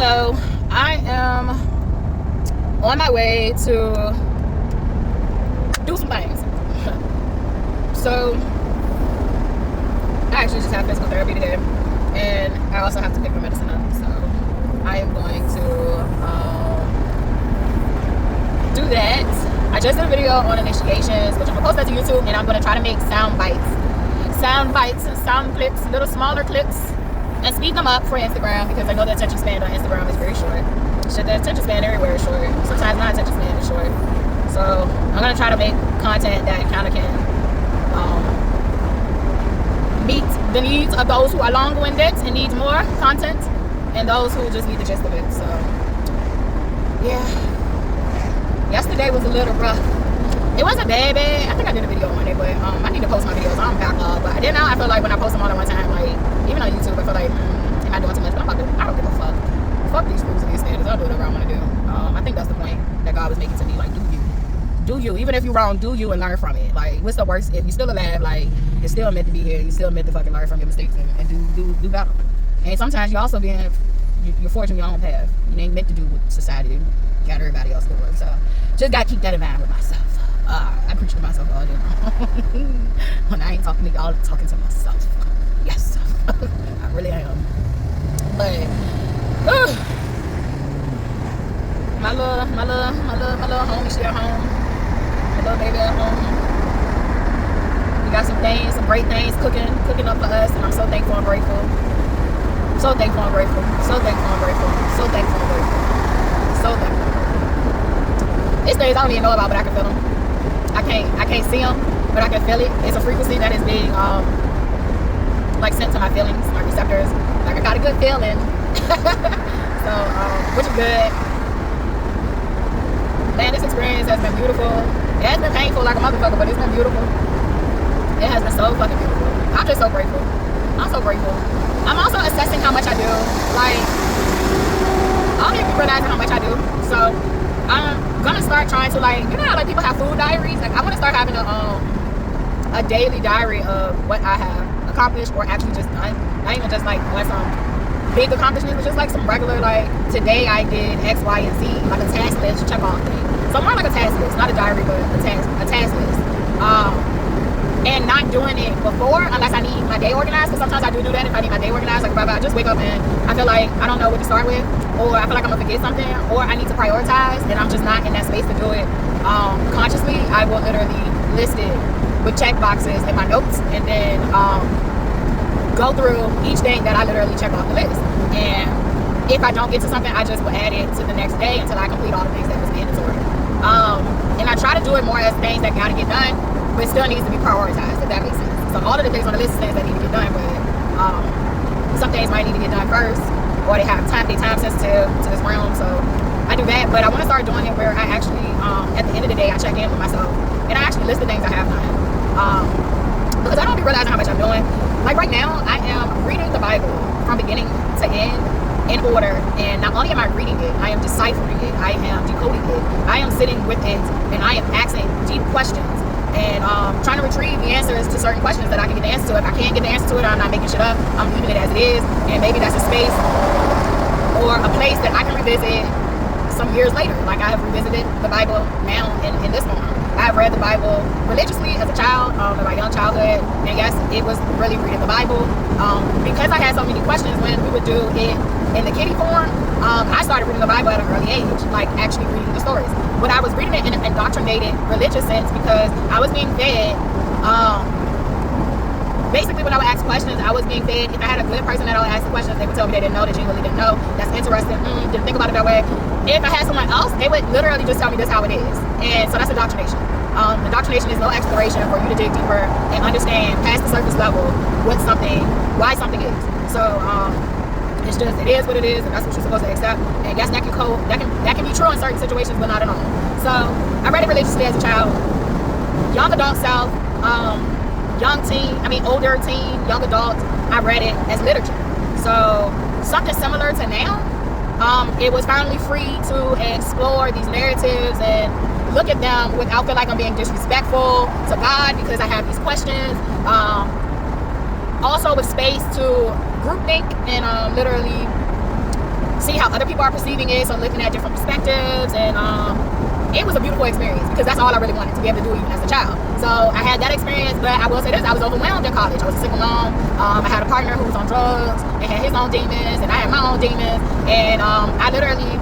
Hello, I am on my way to do some things. So, I actually just have physical therapy today, and I also have to pick my medicine up. So, I am going to do that. I just did a video on initiations, which I'm gonna post that to YouTube, and I'm gonna try to make sound bites, sound clips, little smaller clips, and speed them up for Instagram, because I know the attention span on Instagram is very short. Shit, the attention span everywhere is short. Sometimes my attention span is short. So I'm gonna try to make content that kind of can meet the needs of those who are long-winded and need more content, and those who just need the gist of it. So yeah, yesterday was a little rough. It wasn't bad. I think I did a video on it, but I need to post my videos. I'm backlog, but then now I feel like when I post them all at one time, like even on YouTube, I feel like am I doing too much? But I don't give a fuck. Fuck these rules and these standards. I'll do whatever I want to do. I think that's the point that God was making to me. Like, do you? Even if you're wrong, do you and learn from it. Like, what's the worst? If you're still alive, like, you're still meant to be here. You're still meant to fucking learn from your mistakes and do better. And sometimes you're also you're forging your own path. You ain't meant to do what society got everybody else doing. So just gotta keep that in mind with myself. I preach to myself all day long. When I ain't talking to y'all, I'm talking to myself. Yes, I really am. But my little homie, she at home. My little baby at home. We got some great things cooking up for us, and I'm so thankful and grateful. So thankful and grateful. So thankful and grateful. So thankful and grateful. So thankful. It's things I don't even know about, but I can feel them. I can't see them, but I can feel it. It's a frequency that is being like sent to my feelings, my receptors. Like, I got a good feeling. So which is good. Man, this experience has been beautiful. It has been painful like a motherfucker, but it's been beautiful. It has been so fucking beautiful. I'm just so grateful. I'm so grateful. I'm also assessing how much I do. Like, I don't even be realizing how much I do. So I'm gonna start trying to, like, you know how like people have food diaries? Like, I wanna start having a daily diary of what I have accomplished or actually just done. Not even just like what some big accomplishments, but just like some regular, like, today I did X, Y, and Z, like a task list, check off thing. So more like a task list, not a diary, but a task list. And not doing it before unless I need my day organized, because sometimes I do that if I need my day organized. Like, I just wake up and I feel like I don't know what to start with, or I feel like I'm gonna forget something, or I need to prioritize, and I'm just not in that space to do it consciously. I will literally list it with check boxes in my notes, and then go through each thing that I literally check off the list. And if I don't get to something, I just will add it to the next day until I complete all the things that was mandatory. And I try to do it more as things that gotta get done, but it still needs to be prioritized, if that makes sense. So all of the things on the list is things that need to get done, but some things might need to get done first, or they time sensitive to this realm. So I do that, but I want to start doing it where I actually, at the end of the day, I check in with myself and I actually list the things I have done. Because I don't be realizing how much I'm doing. Like right now, I am reading the Bible from beginning to end in order, and not only am I reading it, I am deciphering it, I am decoding it, I am sitting with it, and I am asking deep questions, and trying to retrieve the answers to certain questions that I can get the answer to. If I can't get the answer to it, I'm not making shit up, I'm leaving it as it is, and maybe that's a space or a place that I can revisit some years later. Like, I have revisited the Bible now in this moment. I've read the Bible religiously as a child, in my young childhood, and yes, it was really reading the Bible. Because I had so many questions when we would do it in the kiddie form, I started reading the Bible at an early age, like actually reading the stories. But I was reading it in an indoctrinated religious sense because I was being fed, basically when I would ask questions, I was being fed. If I had a good person that I would ask the questions, they would tell me they didn't know, that you really didn't know. That's interesting. Didn't think about it that way. If I had someone else, they would literally just tell me this how it is. And so that's indoctrination. Indoctrination is no exploration for you to dig deeper and understand past the surface level why something is. So it's just, it is what it is, and that's what you're supposed to accept. And yes, that can be true in certain situations, but not at all. So I read it religiously as a child. Young adult self, older teen, young adult, I read it as literature. So something similar to now. It was finally free to explore these narratives and look at them without feeling like I'm being disrespectful to God because I have these questions. Also with space to group think and literally see how other people are perceiving it, so looking at different perspectives, and it was a beautiful experience because that's all I really wanted to be able to do even as a child. So I had that experience, but I will say this, I was overwhelmed in college. I was a single mom. I had a partner who was on drugs and had his own demons, and I had my own demons, and I literally,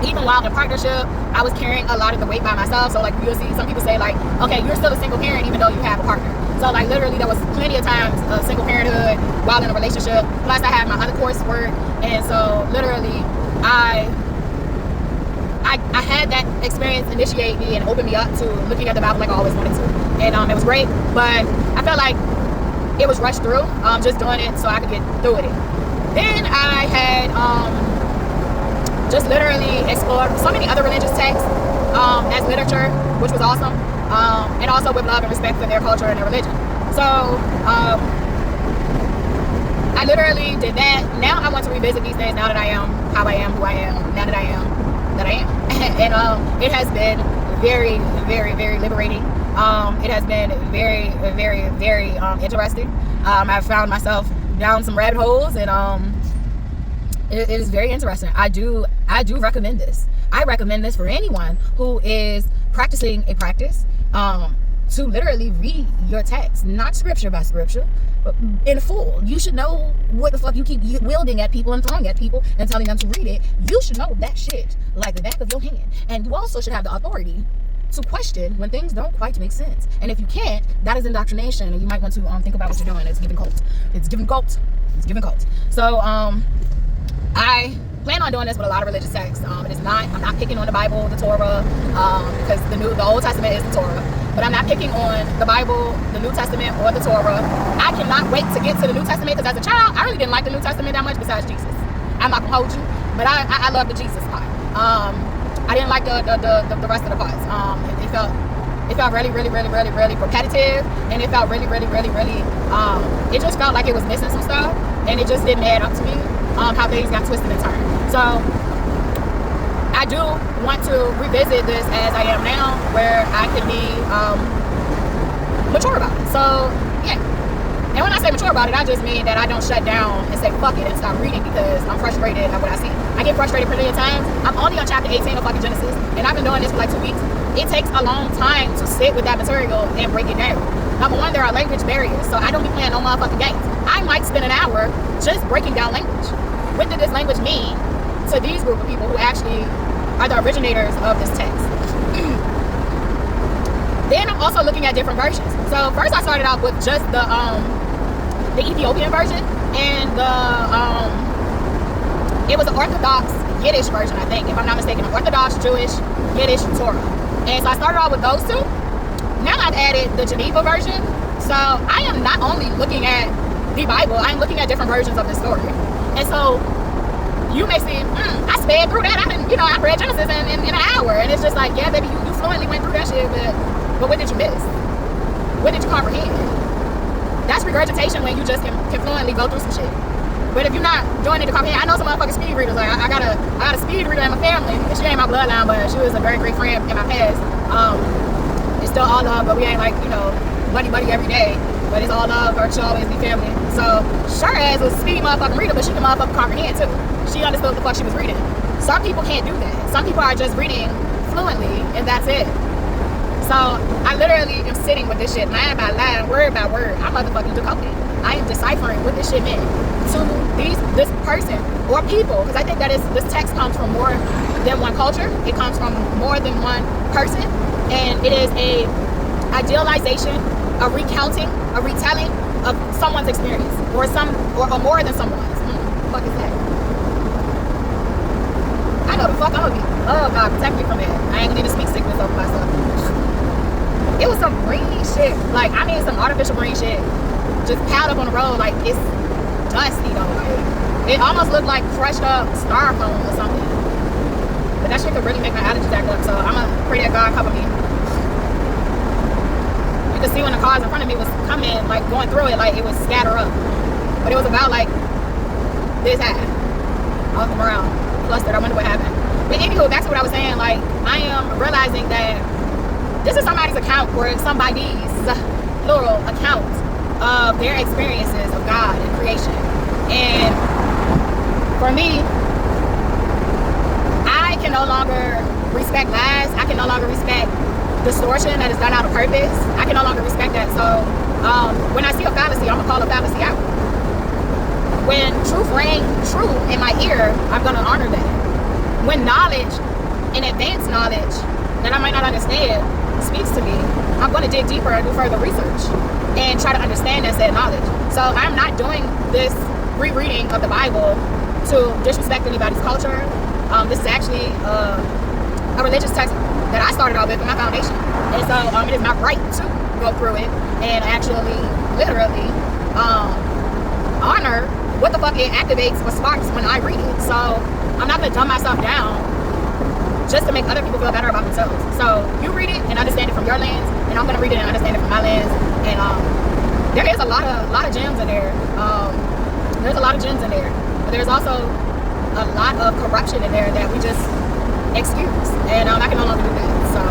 even while in partnership, I was carrying a lot of the weight by myself. So like you'll see some people say like, okay, you're still a single parent even though you have a partner. So like literally there was plenty of times of single parenthood while in a relationship. Plus I had my other coursework, and so literally I had that experience initiate me and open me up to looking at the Bible like I always wanted to. And it was great, but I felt like it was rushed through, just doing it so I could get through with it. Then I had just literally explored so many other religious texts as literature, which was awesome, and also with love and respect for their culture and their religion. So I literally did that. Now I want to revisit these things now that I am how I am, who I am, now that I am that I am. And it has been very, very, very liberating. It has been very, very, very interesting. I've found myself down some rabbit holes, and it is very interesting. I do recommend this. I recommend this for anyone who is practicing a practice to literally read your text, not scripture by scripture, but in full. You should know what the fuck you keep wielding at people and throwing at people and telling them to read it. You should know that shit like the back of your hand. And you also should have the authority to question when things don't quite make sense. And if you can't, that is indoctrination, and you might want to think about what you're doing. It's giving cult. It's giving cult. It's giving cult. So I plan on doing this with a lot of religious texts. I'm not picking on the Bible, the Torah, because the Old Testament is the Torah. But I'm not picking on the Bible, the New Testament, or the Torah. I cannot wait to get to the New Testament, because as a child, I really didn't like the New Testament that much besides Jesus. I'm not gonna hold you, but I love the Jesus part. I didn't like the rest of the parts. It felt really, really, really, really, really repetitive, and it felt really, really, really, really, it just felt like it was missing some stuff, and it just didn't add up to me, how things got twisted and turned. So I do want to revisit this as I am now, where I can be mature about it. So yeah. And when I say mature about it, I just mean that I don't shut down and say fuck it and stop reading because I'm frustrated at what I see. I get frustrated plenty of times. I'm only on chapter 18 of fucking Genesis, and I've been doing this for like 2 weeks. It takes a long time to sit with that material and break it down. Number one, there are language barriers, so I don't be playing no motherfucking games. I might spend an hour just breaking down language. What did this language mean to these group of people who actually are the originators of this text? Then I'm also looking at different versions. So first I started out with just the Ethiopian version, and it was an Orthodox Yiddish version, I think, if I'm not mistaken, an Orthodox Jewish Yiddish Torah. And so I started off with those two. Now I've added the Geneva version. So I am not only looking at the Bible, I'm looking at different versions of the story. And so you may see, I sped through that. I read Genesis in an hour, and it's just like, yeah, baby, you fluently went through that shit, but what did you miss? What did you comprehend? That's regurgitation, when you just can fluently go through some shit. But if you're not doing it to comprehend, I know some motherfucking speed readers. Like I got a speed reader in my family, and she ain't my bloodline, but she was a very great friend in my past. It's still all love, but we ain't like buddy every day. But it's all love, or she'll always be family. So sure as was a speedy motherfucking reader, but she can motherfucking comprehend too. She understood what the fuck she was reading. Some people can't do that. Some people are just reading fluently, and that's it. So I literally am sitting with this shit line by line, word by word. I'm motherfucking decoding. I am deciphering what this shit meant to this person or people, because I think that this text comes from more than one culture. It comes from more than one person, and it is a idealization, a recounting, a retelling of someone's experience, or more than someone's. What the fuck is that? I know the fuck I'm gonna be. Oh God, protect me from that. I ain't gonna need to speak sickness over myself. It was some green shit, some artificial green shit, just piled up on the road. Like, it's dusty though. Like, it almost looked like crushed up styrofoam or something. But that shit could really make my allergies act up. So I'm gonna pray that God cover me. You could see when the cars in front of me was coming, like going through it, like it was scatter up. But it was about like this high. I was around, flustered. I wonder what happened. But anywho, back to what I was saying. Like, I am realizing that this is somebody's account, or somebody's plural account of their experiences of God and creation. And for me, no longer respect lies. I can no longer respect distortion that is done out of purpose. I can no longer respect that. So when I see a fallacy, I'm gonna call a fallacy out. When truth rang true in my ear, I'm gonna honor that. When knowledge and advanced knowledge that I might not understand speaks to me, I'm gonna dig deeper and do further research and try to understand that said knowledge. So I'm not doing this rereading of the Bible to disrespect anybody's culture. This is actually a religious text that I started out with in my foundation. And so it is my right to go through it and actually, literally, honor what the fuck it activates or sparks when I read it. So I'm not gonna dumb myself down just to make other people feel better about themselves. So you read it and understand it from your lens, and I'm gonna read it and understand it from my lens. And there is a lot of gems in there. There's a lot of gems in there, but there's also a lot of corruption in there that we just excuse, and I can no longer do that. So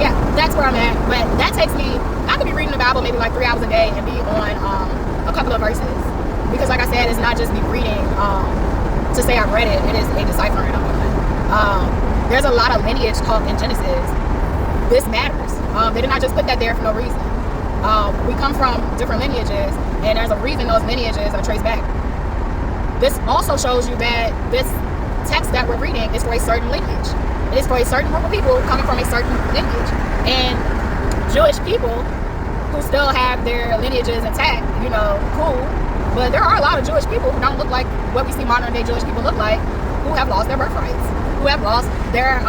yeah, that's where I'm at. But that takes me, I could be reading the Bible maybe like 3 hours a day and be on a couple of verses, because like I said, it's not just me reading to say I read it. It is a deciphering of it. There's a lot of lineage talk in Genesis. This matters. They did not just put that there for no reason. We come from different lineages, and there's a reason those lineages are traced back. This also shows you that this text that we're reading is for a certain lineage. It is for a certain group of people coming from a certain lineage. And Jewish people who still have their lineages intact, you know, cool. But there are a lot of Jewish people who don't look like what we see modern day Jewish people look like, who have lost their birthrights, who have lost their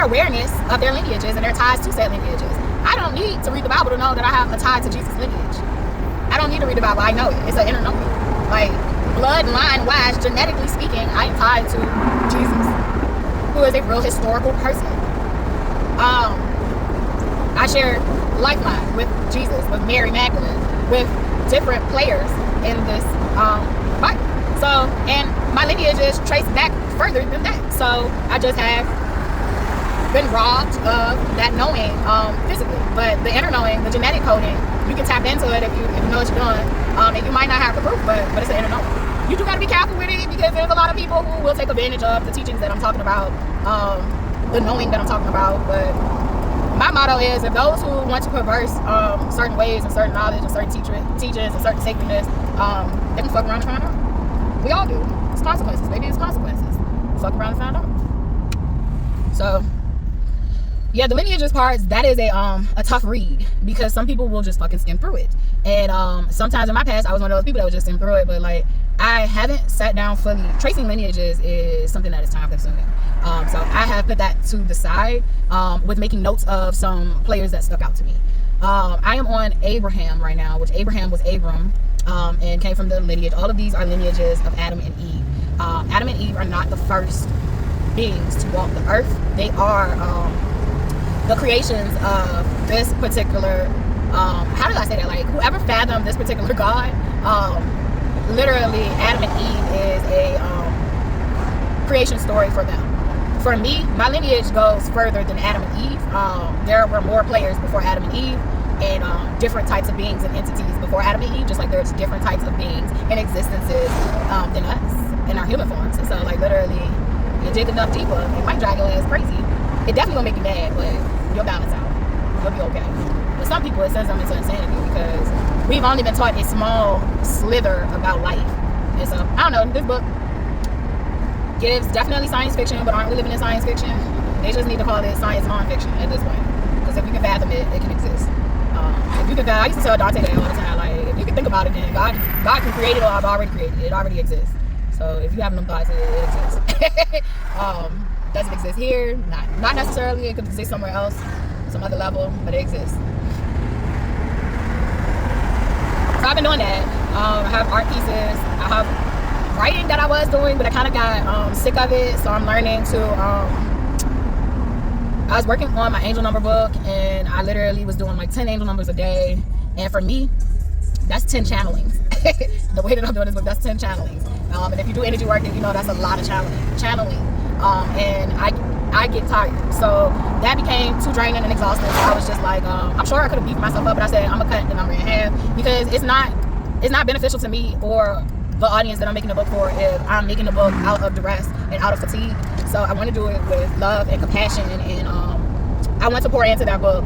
awareness of their lineages and their ties to said lineages. I don't need to read the Bible to know that I have a tie to Jesus' lineage. I don't need to read the Bible. I know it. It's an inner knowing. Like, bloodline wise, genetically speaking, I am tied to Jesus, who is a real historical person. I share lifeline with Jesus, with Mary Magdalene, with different players in this Bible. So, and my lineage is traced back further than that. So I just have been robbed of that knowing physically, but the inner knowing, the genetic coding, you can tap into it if you know what you're doing. And you might not have the proof, but it's an inner knowing. You do got to be careful with it, because there's a lot of people who will take advantage of the teachings that I'm talking about, the knowing that I'm talking about. But my motto is, if those who want to perverse certain ways and certain knowledge and certain teachings and certain sacredness, they can fuck around and find out. We all do. It's consequences. Maybe it's consequences. Fuck around and find out. So yeah, the lineages parts, that is a tough read, because some people will just fucking skim through it. And sometimes in my past, I was one of those people that would just skim through it, but like, I haven't sat down fully. Tracing lineages is something that is time consuming. So I have put that to the side with making notes of some players that stuck out to me. I am on Abraham right now, which Abraham was Abram, and came from the lineage. All of these are lineages of Adam and Eve. Adam and Eve are not the first beings to walk the earth. They are the creations of this particular, how did I say that? Like, whoever fathomed this particular God, literally Adam and Eve is a creation story for them. For me, my lineage goes further than Adam and Eve. There were more players before Adam and Eve, and different types of beings and entities before Adam and Eve, just like there's different types of beings and existences than us in our human forms. And so, like, literally, you dig enough deeper, it might drive your ass crazy. It definitely gonna make you mad, but you'll balance out. You'll be okay. But some people, it sends them into insanity, because we've only been taught a small slither about life. And so, I don't know, this book gives definitely science fiction, but aren't we living in science fiction? They just need to call it science non-fiction at this point. Because if you can fathom it, it can exist. If you can, I used to tell Dante that all the time, like, if you can think about it, then God can create it, or I've already created it. It already exists. So if you have them thoughts, it exists. Does it exist here? Not necessarily. It could exist somewhere else, some other level, but it exists. So I've been doing that. I have art pieces. I have writing that I was doing, but I kind of got sick of it. So I'm learning to. I was working on my angel number book, and I literally was doing like 10 angel numbers a day. And for me, that's 10 channelings. The way that I'm doing this book, that's 10 channelings. And if you do energy work, then you know that's a lot of channeling. And I get tired. So that became too draining and exhausting. So I was just like, I'm sure I could have beefed myself up, but I said I'm gonna cut the number in half, because it's not beneficial to me or the audience that I'm making the book for if I'm making the book out of duress and out of fatigue. So I want to do it with love and compassion, and I want to pour into that book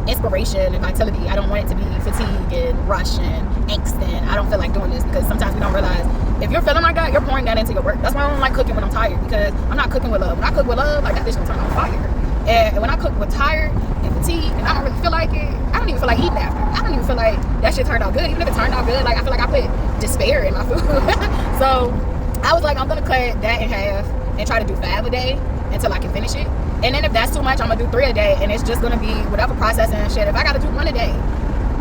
inspiration and vitality. I don't want it to be fatigue and rush and angst, and I don't feel like doing this because sometimes we don't realize if you're feeling like that, you're pouring that into your work. That's why I don't like cooking when I'm tired, because I'm not cooking with love. When I cook with love, like that bitch will turn on fire. And when I cook with tired and fatigue and I don't really feel like it, I don't even feel like eating after. I don't even feel like that shit turned out good. Even if it turned out good, like I feel like I put despair in my food. So I was like, I'm gonna cut that in half and try to do 5 a day until I can finish it. And then if that's too much, I'm gonna do 3 a day, and it's just gonna be whatever processing and shit. If I gotta do 1 a day,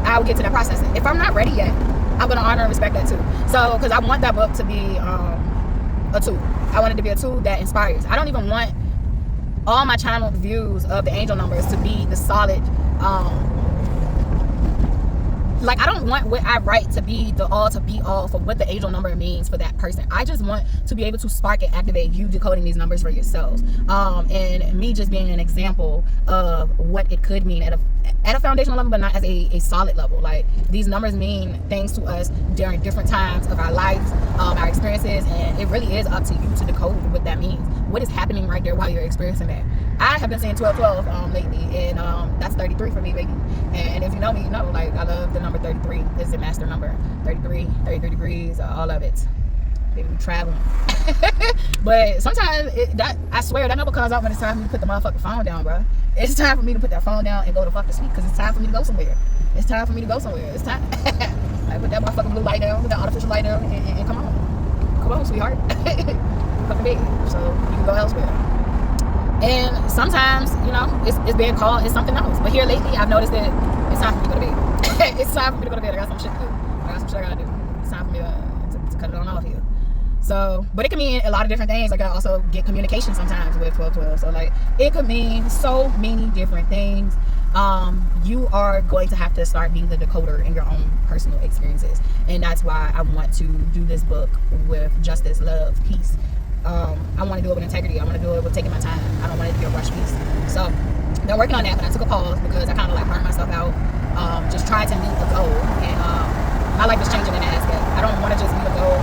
I will get to that processing. If I'm not ready yet, I'm gonna honor and respect that too. So, because I want that book to be a tool. I want it to be a tool that inspires. I don't even want all my channel views of the angel numbers to be the solid like I don't want what I write to be the all to be all for what the angel number means for that person. I just want to be able to spark and activate you decoding these numbers for yourselves, and me just being an example of what it could mean at a foundational level, but not as a solid level. Like these numbers mean things to us during different times of our lives, our experiences, and it really is up to you to decode what that means. What is happening right there while you're experiencing that? I have been saying 1212 lately, and that's 33 for me, baby. And if you know me, you know, like I love the number 33. It's a master number. 33 degrees, all of it. Baby, we traveling. But sometimes I swear that number comes out when it's time for me to put the motherfucking phone down, bro. It's time for me to put that phone down and go to fuck to sleep, because it's time for me to go somewhere. It's time for me to go somewhere. It's time. I put that motherfucking blue light down, put that artificial light down, and come on. Come on, sweetheart. Fucking big. So you can go elsewhere. And sometimes, you know, it's being called, it's something else. But here lately, I've noticed that it's time for me to go to bed. It's time for me to go to bed. I got some shit to do. I got some shit I gotta do. It's time for me to cut it on off here. So, but it can mean a lot of different things. Like I also get communication sometimes with 1212. So like, it could mean so many different things. You are going to have to start being the decoder in your own personal experiences. And that's why I want to do this book with justice, love, peace. I want to do it with integrity. I want to do it with taking my time. I don't want it to be a rush piece. So been working on that, but I took a pause because I kind of like burned myself out. Just trying to meet a goal, and my life is changing in that aspect. I don't want to just meet a goal.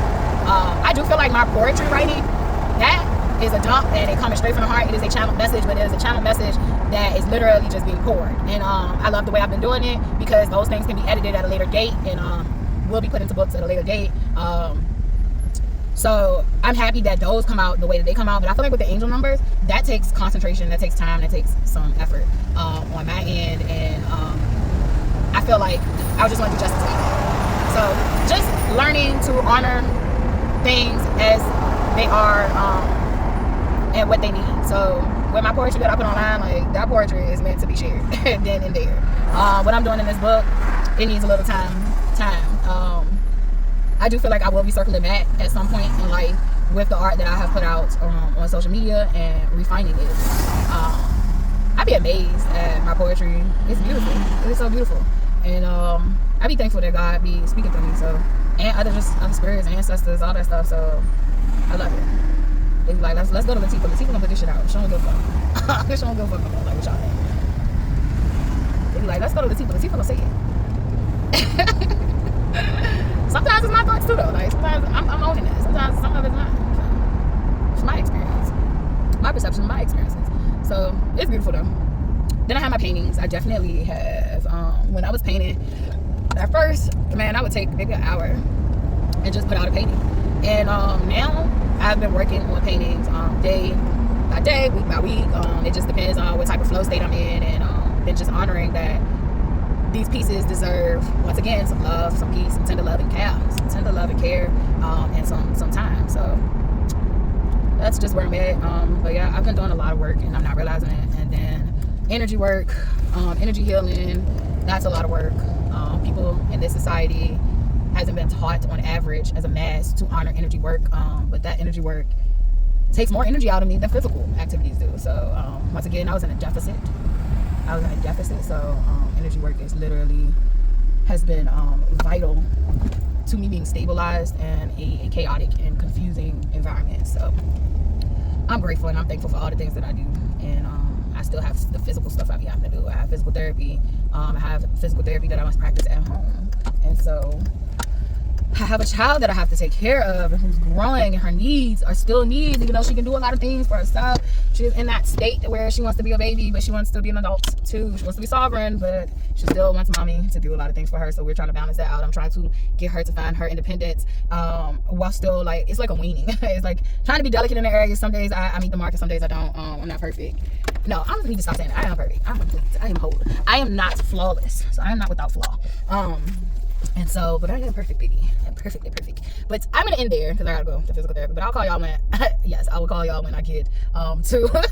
I do feel like my poetry writing, that is a dump and it coming straight from the heart. It is a channel message, but it is a channel message that is literally just being poured. And I love the way I've been doing it, because those things can be edited at a later date and will be put into books at a later date. So I'm happy that those come out the way that they come out. But I feel like with the angel numbers, that takes concentration, that takes time, that takes some effort on my end. And I feel like I just want to do justice to that. So just learning to honor things as they are and what they need. So with my poetry that I put online, like that poetry is meant to be shared then and there. What I'm doing in this book, it needs a little time. I do feel like I will be circling back at some point in life with the art that I have put out on social media and refining it. I'd be amazed at my poetry. It's beautiful. It's so beautiful. And I'd be thankful that God be speaking through me. So, and other spirits, ancestors, all that stuff. So I love it. They be like, let's go to Latifah. Latifah gonna put this shit out. She don't give a fuck. She don't give a fuck about like what y'all think. They be like, let's go to Latifah. Latifah gonna say it. Sometimes it's my thoughts too, though. Like sometimes I'm owning it. Sometimes some of it's not. So, it's my experience, my perception, my experiences. So it's beautiful though. Then I have my paintings. I definitely have. When I was painting, at first, man, I would take maybe an hour and just put out a painting. And now I've been working on paintings day by day, week by week. It just depends on what type of flow state I'm in, and then just honoring that these pieces deserve, once again, some love, some peace, some tender love and care, and some time. So that's just where I'm at. But yeah, I've been doing a lot of work and I'm not realizing it. And then energy work, energy healing, that's a lot of work. People in this society hasn't been taught on average as a mass to honor energy work. But that energy work takes more energy out of me than physical activities do. So once again, I was in a deficit. So energy work has been vital to me being stabilized in a chaotic and confusing environment. So I'm grateful and I'm thankful for all the things that I do. And I still have the physical stuff I be having to do. I have physical therapy. I have physical therapy that I must practice at home. And so I have a child that I have to take care of and who's growing, and her needs are still needs, even though she can do a lot of things for herself. She's in that state where she wants to be a baby, but she wants to be an adult too. She wants to be sovereign, but she still wants mommy to do a lot of things for her. So we're trying to balance that out. I'm trying to get her to find her independence, while still, like, it's like a weaning. It's like trying to be delicate in the area. Some days I meet the mark, and some days I don't. I'm not perfect. No, I need to stop saying that. I am perfect. I'm complete. I am whole. I am not flawless. So I am not without flaw. And so, but I am perfect, baby. I'm perfectly perfect. But I'm gonna end there because I gotta go to physical therapy. But I'll call y'all when yes, I will call y'all when I get to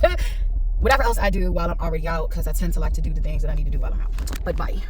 whatever else I do while I'm already out, because I tend to like to do the things that I need to do while I'm out. But bye.